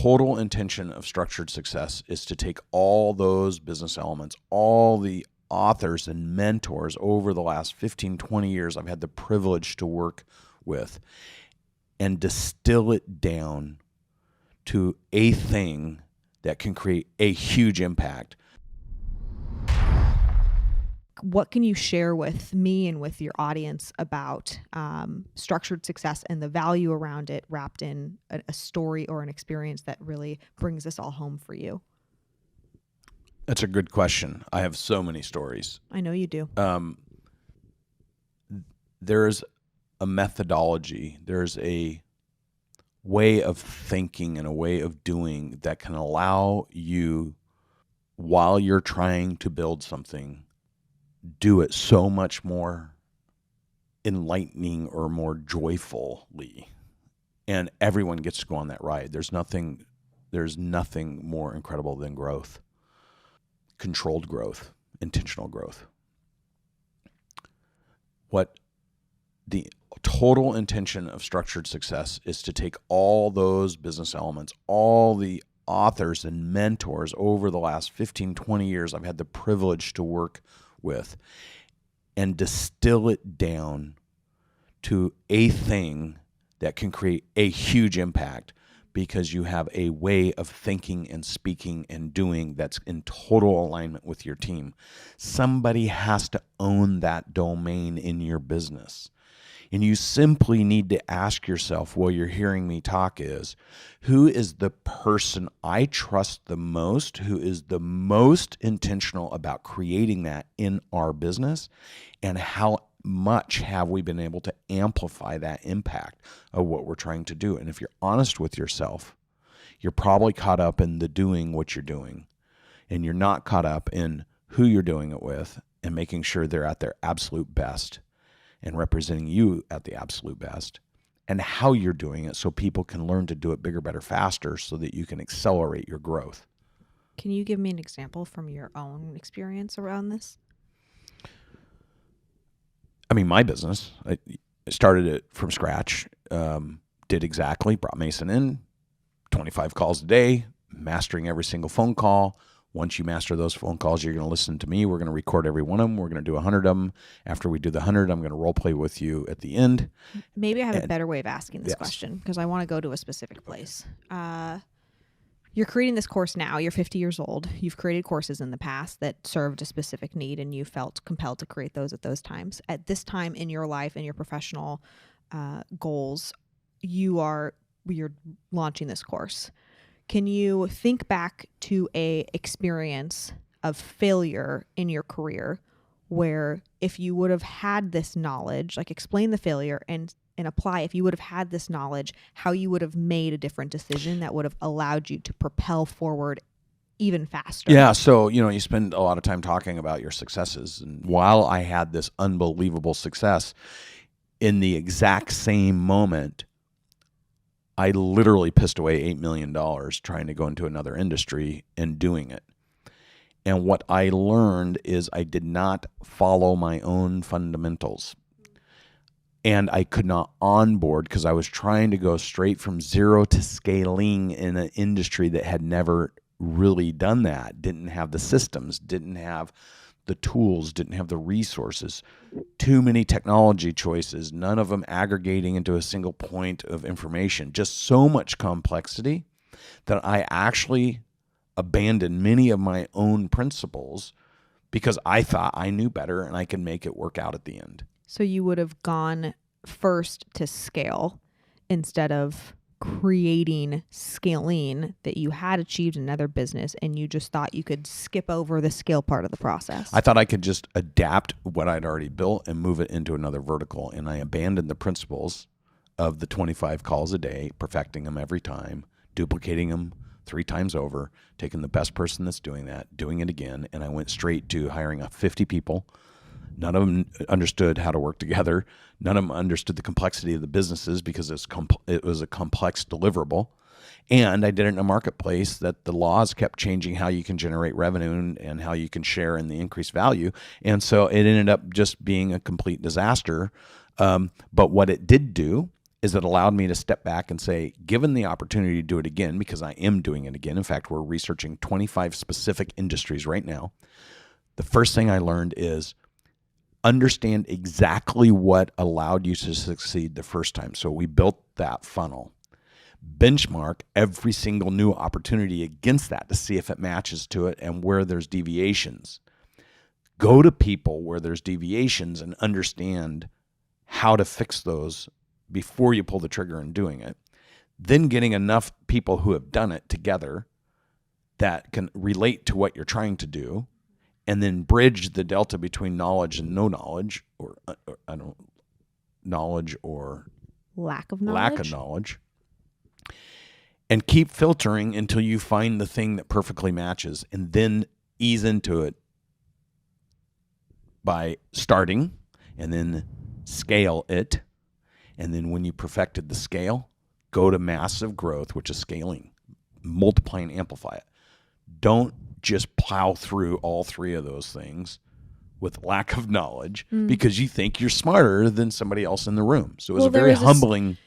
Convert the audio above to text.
total intention of structured success is to take all those business elements, all the authors and mentors over the last 15, 20 years I've had the privilege to work with, and distill it down to a thing that can create a huge impact. What can you share with me and with your audience about structured success and the value around it wrapped in a story or an experience that really brings this all home for you? That's a good question. I have so many stories. I know you do. There's a methodology. There's a way of thinking and a way of doing that can allow you, while you're trying to build something, do it so much more enlightening or more joyfully. And everyone gets to go on that ride. There's nothing more incredible than growth. Controlled growth, intentional growth. What the total intention of structured success is to take all those business elements, all the authors and mentors over the last 15, 20 years I've had the privilege to work with, and distill it down to a thing that can create a huge impact, because you have a way of thinking and speaking and doing that's in total alignment with your team. Somebody has to own that domain in your business. And you simply need to ask yourself while you're hearing me talk is, who is the person I trust the most, who is the most intentional about creating that in our business, and how much have we been able to amplify that impact of what we're trying to do? And if you're honest with yourself, you're probably caught up in the doing what you're doing, and you're not caught up in who you're doing it with and making sure they're at their absolute best and representing you at the absolute best, and how you're doing it so people can learn to do it bigger, better, faster, so that you can accelerate your growth. Can you give me an example from your own experience around this? I mean, my business, I started it from scratch, brought Mason in, 25 calls a day, mastering every single phone call. Once you master those phone calls, you're going to listen to me. We're going to record every one of them. We're going to do 100 of them. After we do the 100, I'm going to role play with you at the end. Maybe I have a better way of asking this question, because I want to go to a specific place. You're creating this course now. You're 50 years old. You've created courses in the past that served a specific need, and you felt compelled to create those at those times. At this time in your life and your professional goals, you're launching this course. Can you think back to a experience of failure in your career where, if you would have had this knowledge, like explain the failure and apply, if you would have had this knowledge, how you would have made a different decision that would have allowed you to propel forward even faster? Yeah. So, you spend a lot of time talking about your successes. And while I had this unbelievable success, in the exact same moment, I literally pissed away $8 million trying to go into another industry and doing it. And what I learned is I did not follow my own fundamentals. And I could not onboard because I was trying to go straight from zero to scaling in an industry that had never really done that, didn't have the systems, didn't have the tools, didn't have the resources, too many technology choices, none of them aggregating into a single point of information, just so much complexity that I actually abandoned many of my own principles because I thought I knew better and I could make it work out at the end. So you would have gone first to scale instead of creating scaling that you had achieved in another business, and you just thought you could skip over the scale part of the process. I thought I could just adapt what I'd already built and move it into another vertical, and I abandoned the principles of the 25 calls a day, perfecting them every time, duplicating them 3 times over, taking the best person that's doing that, doing it again, and I went straight to hiring 50 people. None of them understood how to work together. None of them understood the complexity of the businesses because it was a complex deliverable. And I did it in a marketplace that the laws kept changing how you can generate revenue and how you can share in the increased value. And so it ended up just being a complete disaster. But what it did do is it allowed me to step back and say, given the opportunity to do it again, because I am doing it again. In fact, we're researching 25 specific industries right now. The first thing I learned is understand exactly what allowed you to succeed the first time. So we built that funnel. Benchmark every single new opportunity against that to see if it matches to it and where there's deviations. Go to people where there's deviations and understand how to fix those before you pull the trigger in doing it. Then getting enough people who have done it together that can relate to what you're trying to do, and then bridge the delta between knowledge and no knowledge, or knowledge or lack of knowledge. And keep filtering until you find the thing that perfectly matches, and then ease into it by starting and then scale it. And then when you perfected the scale, go to massive growth, which is scaling, multiply and amplify it. Don't just plow through all three of those things with lack of knowledge because you think you're smarter than somebody else in the room. So it was a very humbling